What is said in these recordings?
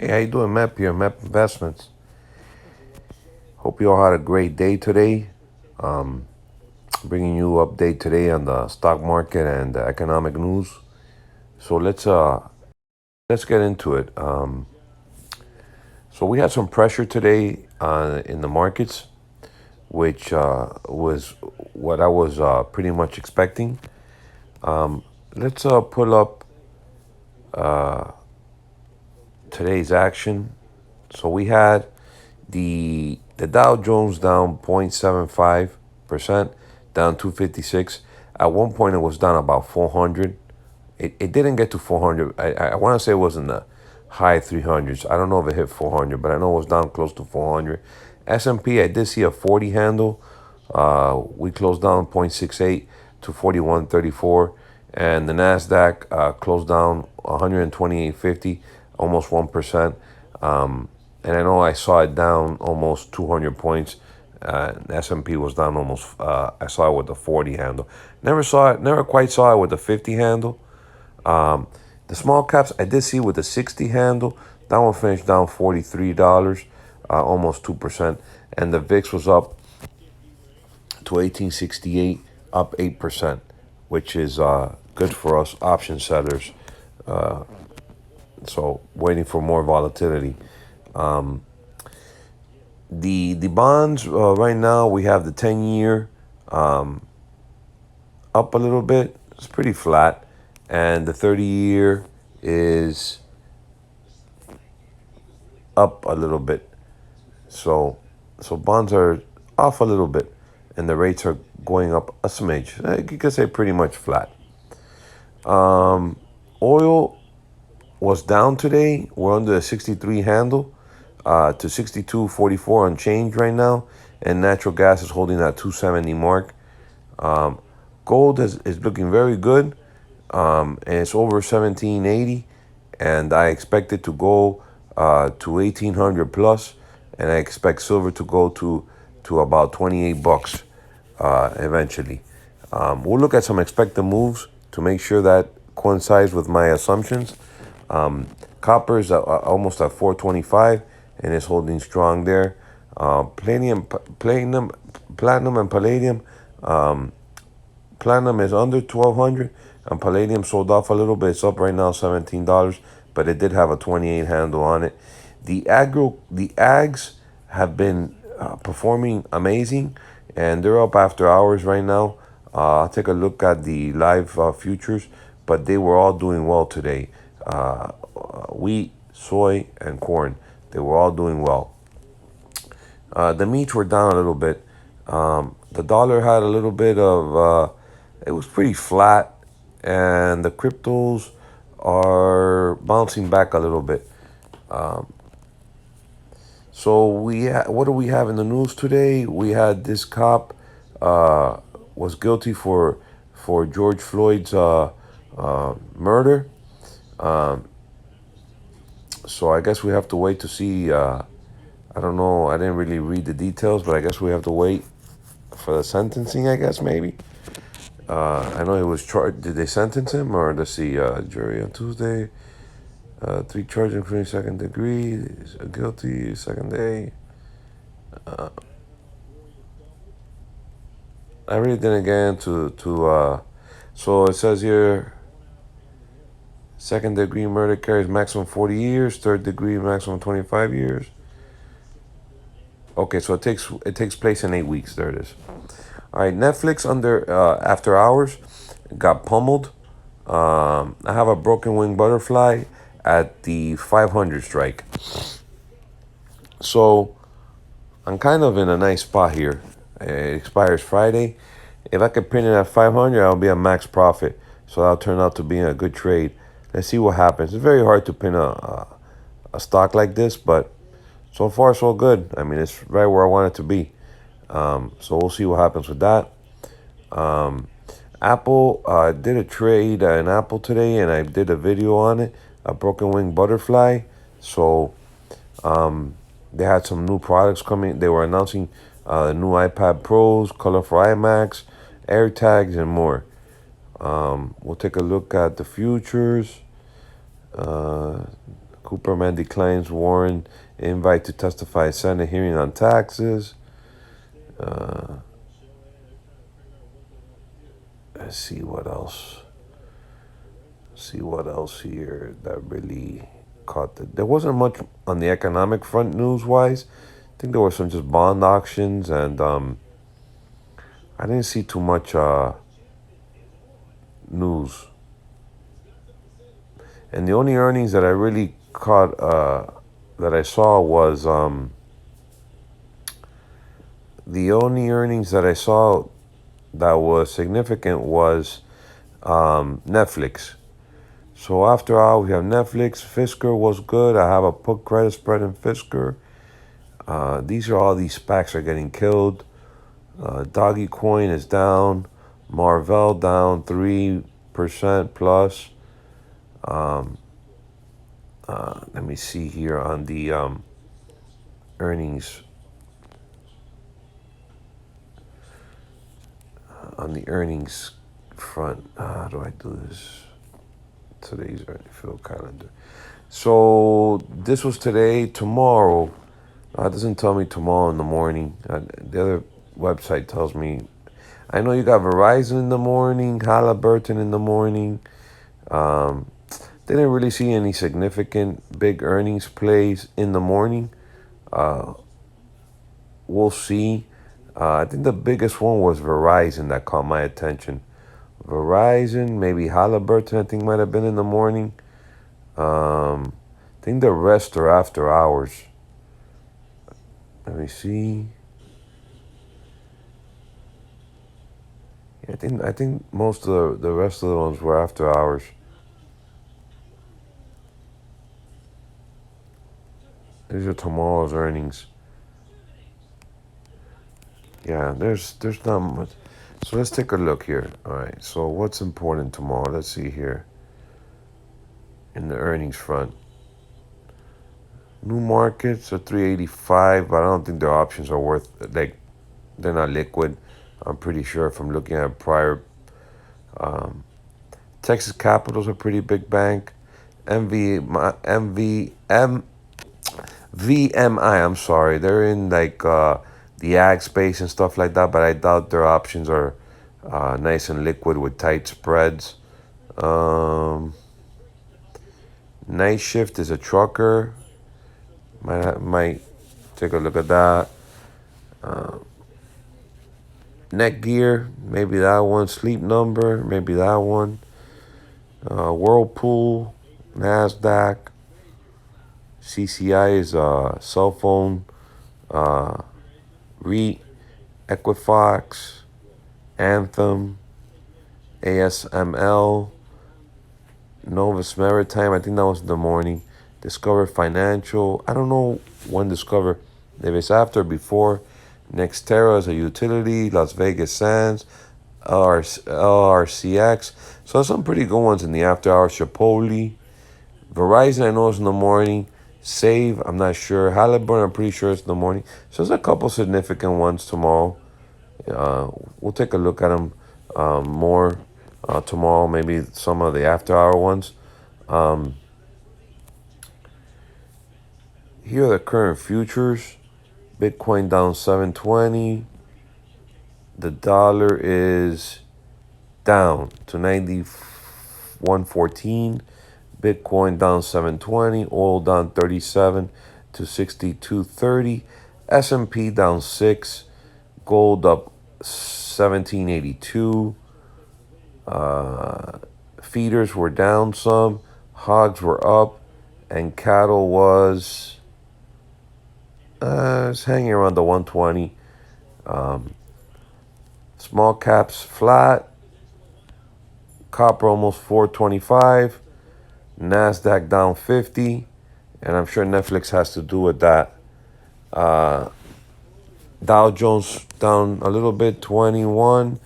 Hey, how you doing, Map here, Map Investments? Hope you all had a great day today. Bringing you update today on the stock market and the economic news. So let's get into it. So we had some pressure today in the markets, which was what I was pretty much expecting. Let's pull up today's action. So we had the Dow Jones down 0.75%, down 256. At one point, it was down about 400. It didn't get to 400. I want to say it was in the high 300s. I don't know if it hit 400, but I know it was down close to 400. S&P, I did see a 40 handle. We closed down 0.68 to 41.34. And the NASDAQ closed down 128.50, almost 1%. And I know I saw it down almost 200 points. S&P was down almost. I saw it with the 40 handle. Never quite saw it with the 50 handle. The small caps I did see with the 60 handle. That one finished down $43, almost 2%, and the VIX was up to 1868, up 8%, which is good for us option sellers. So waiting for more volatility. The bonds right now we have the 10-year up a little bit. It's pretty flat, and the 30-year is up a little bit. So bonds are off a little bit, and the rates are going up a smidge. You could say pretty much flat. Oil was down today. We're under the 63 handle to 62.44 on change right now, and natural gas is holding that 270 mark. Gold is looking very good, and it's over 1780, and I expect it to go to 1800 plus, and I expect silver to go to about 28 bucks eventually. We'll look at some expected moves to make sure that coincides with my assumptions. Copper is almost at 425 and is holding strong there. Platinum, and palladium. Platinum is under 1200, and palladium sold off a little bit. It's up right now $17, but it did have a 28 handle on it. The ags have been performing amazing, and they're up after hours right now. I'll take a look at the live futures, but they were all doing well today. Wheat, soy, and corn, they were all doing well. The meats were down a little bit. The dollar had a little bit of, it was pretty flat, and the cryptos are bouncing back a little bit. So what do we have in the news today? We had this cop was guilty for George Floyd's murder. So I guess we have to wait to see. I don't know. I didn't really read the details, but I guess we have to wait for the sentencing. I guess maybe. I know he was charged. Did they sentence him, or let's see? Jury on Tuesday. 3 charges including second degree. Guilty second day. I really didn't get into. So it says here. Second degree murder carries maximum 40 years. Third degree maximum 25 years. Okay, so it takes place in 8 weeks. There it is. All right, Netflix under after hours got pummeled. I have a broken wing butterfly at the 500 strike. So I'm kind of in a nice spot here. It expires Friday. If I could pin it at 500, I'll be a max profit. So that'll turn out to be a good trade. Let's see what happens. It's very hard to pin a stock like this, but so far so good. I mean, it's right where I want it to be. So we'll see what happens with that. Apple did a trade in Apple today, and I did a video on it. A broken wing butterfly. So they had some new products coming. They were announcing new iPad Pros, color for iMacs, AirTags, and more. We'll take a look at the futures. Cooperman declines Warren invite to testify at Senate hearing on taxes. Let's see what else. See what else here that really caught the. There wasn't much on the economic front news wise. I think there were some just bond auctions, and I didn't see too much news. And the only earnings that I really caught that I saw was the only earnings that I saw that was significant was Netflix. So after all, we have Netflix. Fisker was good. I have a put credit spread in Fisker. These are all these SPACs are getting killed. Doggy Coin is down. Marvell down 3% plus. Let me see here on the earnings. On the earnings front, how do I do this? Today's earnings field calendar. So this was today. Tomorrow, it doesn't tell me tomorrow in the morning. The other website tells me. I know you got Verizon in the morning, Halliburton in the morning. Didn't really see any significant big earnings plays in the morning. We'll see. I think the biggest one was Verizon that caught my attention. Verizon, maybe Halliburton, I think might have been in the morning. I think the rest are after hours. Let me see. Yeah, I think most of the rest of the ones were after hours. These are tomorrow's earnings. Yeah, there's not much. So let's take a look here. All right. So what's important tomorrow? Let's see here. In the earnings front, new markets are 385, but I don't think their options are worth like they're not liquid. I'm pretty sure from looking at prior. Texas Capital's a pretty big bank. VMI. I'm sorry, they're in like the ag space and stuff like that, but I doubt their options are nice and liquid with tight spreads. Night Shift is a trucker. Might take a look at that. Netgear, maybe that one. Sleep Number, maybe that one. Whirlpool, Nasdaq. CCI is a cell phone. REIT, Equifax, Anthem, ASML, Novus Maritime. I think that was in the morning. Discover Financial. I don't know when Discover, if it's after or before. Nextera is a utility. Las Vegas Sands, LRCX. So some pretty good ones in the after hours. Chipotle. Verizon, I know it's in the morning. Save, I'm not sure. Halliburton, I'm pretty sure it's in the morning. So there's a couple significant ones tomorrow. We'll take a look at them more tomorrow, maybe some of the after hour ones. Here are the current futures. Bitcoin down 720. The dollar is down to 91.14. Bitcoin down 720. Oil down 37 to 62.30. S&P down 6. Gold up 1782. Feeders were down some. Hogs were up. And cattle was it's hanging around the 120. Small caps flat. Copper almost 425. Nasdaq down 50. And I'm sure Netflix has to do with that. Dow Jones down a little bit, 21.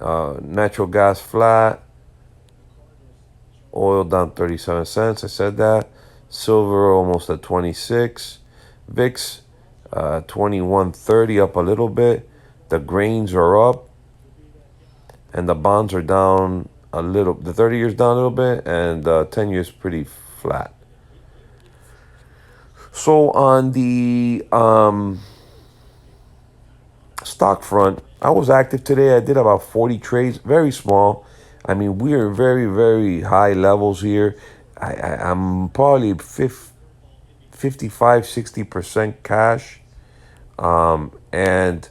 Natural gas flat. Oil down 37 cents. I said that. Silver almost at 26. VIX 21.30, up a little bit. The grains are up. And the bonds are down a little. The 30 years down a little bit. And the 10 years pretty flat. So on the stock front, I was active today. I did about 40 trades, very small. I mean, we are very, very high levels here. I'm probably 55, 60% cash. And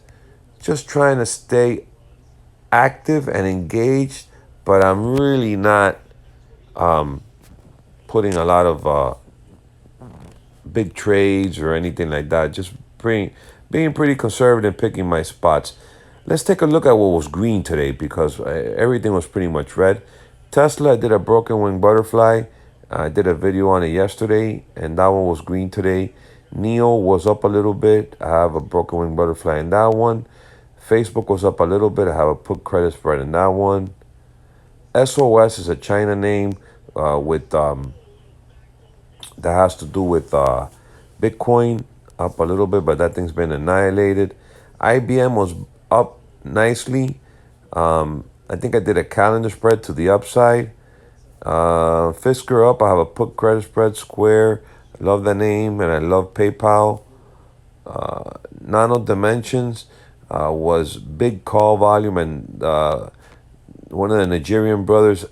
just trying to stay active and engaged, but I'm really not putting a lot of big trades or anything like that. Just being pretty conservative, picking my spots. Let's take a look at what was green today because everything was pretty much red. Tesla, I did a broken wing butterfly. I did a video on it yesterday, and that one was green today. Neo was up a little bit. I have a broken wing butterfly in that one. Facebook was up a little bit. I have a put credit spread in that one. SOS is a China name with that has to do with Bitcoin up a little bit, but that thing's been annihilated. IBM was up nicely. I think I did a calendar spread to the upside. Fisker up. I have a put credit spread. Square. I love the name and I love PayPal. Nano Dimensions was big call volume, and one of the Nigerian brothers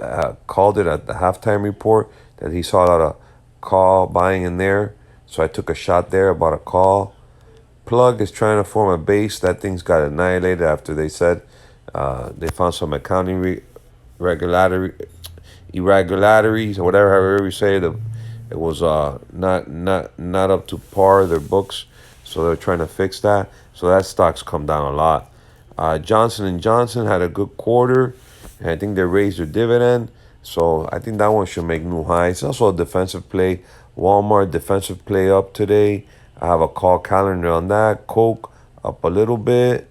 called it at the halftime report that he saw a lot of call buying in there. So I took a shot there about a call. Plug is trying to form a base. That thing's got annihilated after they said they found some accounting regulatory irregularities or whatever, however you say it. It was not up to par their books, so they're trying to fix that. So that stock's come down a lot. Johnson and Johnson had a good quarter, and I think they raised their dividend. So I think that one should make new highs. It's also a defensive play. Walmart defensive play up today. I have a call calendar on that. Coke up a little bit.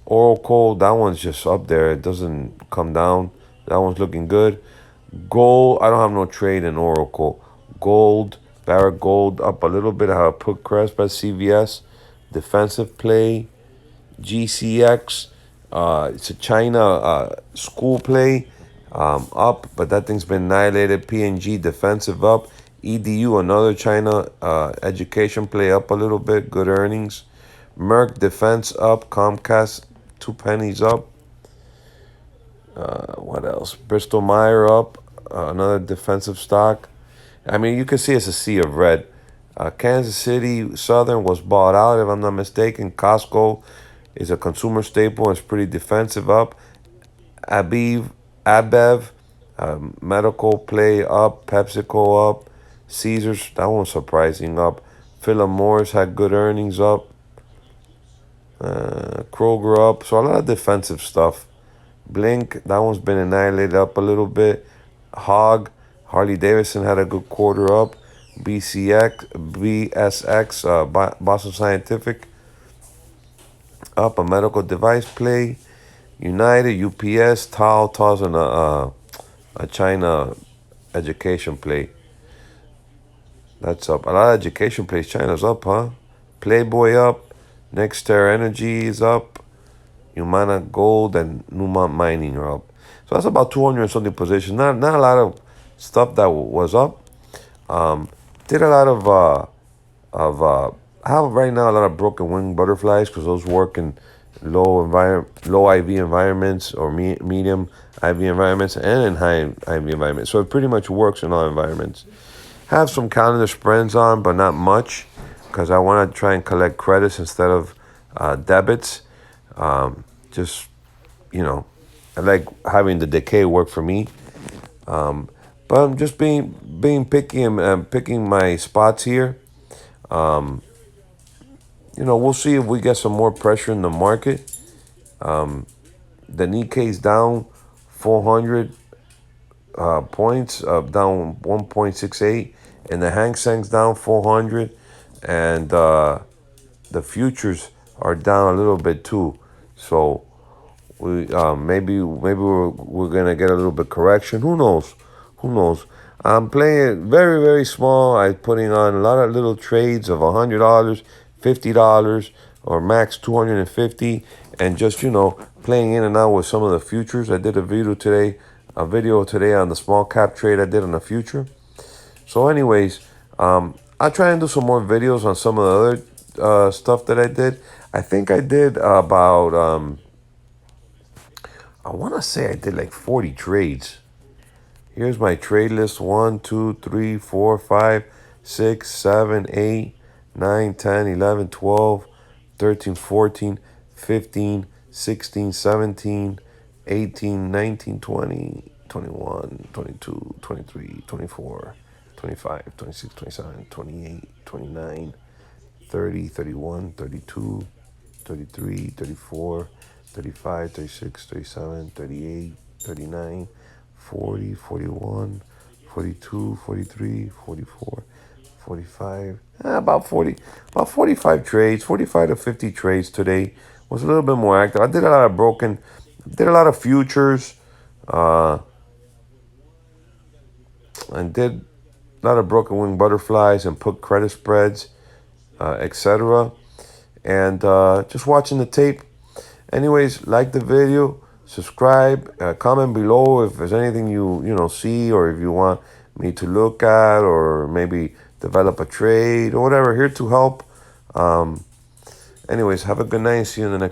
Oracle, that one's just up there. It doesn't come down. That one's looking good. Gold, I don't have no trade in Oracle. Gold, Barrick Gold up a little bit. I have a put crest by CVS. Defensive play. GCX, it's a China school play. Up, but that thing's been annihilated. PNG defensive up. EDU, another China education play up a little bit. Good earnings. Merck defense up. Comcast 2 pennies up. What else? Bristol Meyer up. Another defensive stock. I mean, you can see it's a sea of red. Kansas City Southern was bought out, if I'm not mistaken. Costco is a consumer staple. It's pretty defensive up. Abev, medical play up. PepsiCo up. Caesars, that one's surprising up. Philip Morris had good earnings up. Kroger up. So a lot of defensive stuff. Blink, that one's been annihilated up a little bit. Hog, Harley Davidson had a good quarter up. BSX, Boston Scientific up, a medical device play. United, UPS, Tow's in a China education play. That's up. A lot of education plays. China's up, huh? Playboy up. Nexter Energy is up. Humana Gold and Newmont Mining are up. So that's about 200 and something positions. Not a lot of stuff that was up. Did a lot I have right now a lot of broken wing butterflies because those work in low IV environments or medium IV environments and in high IV environments. So it pretty much works in all environments. Have some calendar spreads on, but not much because I want to try and collect credits instead of debits. Just, I like having the decay work for me. But I'm just being picky and picking my spots here. We'll see if we get some more pressure in the market. The Nikkei's down 400 points, down 1.68, and the Hang Seng's down 400, and the futures are down a little bit too. So we maybe we're gonna get a little bit correction. Who knows? I'm playing it very, very small. I'm putting on a lot of little trades of $100, $50, or max 250, and just playing in and out with some of the futures. I did a video today on the small cap trade I did on the future. So anyways, I'll try and do some more videos on some of the other stuff that I did. I think I did about I want to say I did like 40 trades. Here's my trade list: 1, 2, 3, 4, 5, 6, 7, 8, 9, 10, 11, 12, 13, 14, 15, 16, 17, 18, 19, 20, 21, 22, 23, 24, 25, 26, 27, 28, 29, 30, 31, 32, 33, 34, 35, 36, 37, 38, 39, 40, 41, 42, 43, 44, 45, about 45 trades, 45 to 50 trades today. Was a little bit more active. I did a lot of did a lot of futures, uh, and did a lot of broken wing butterflies and put credit spreads, etc. And just watching the tape. Anyways, like the video, subscribe, comment below if there's anything you see, or if you want me to look at, or maybe develop a trade or whatever. Here to help. Anyways, have a good night. See you in the next.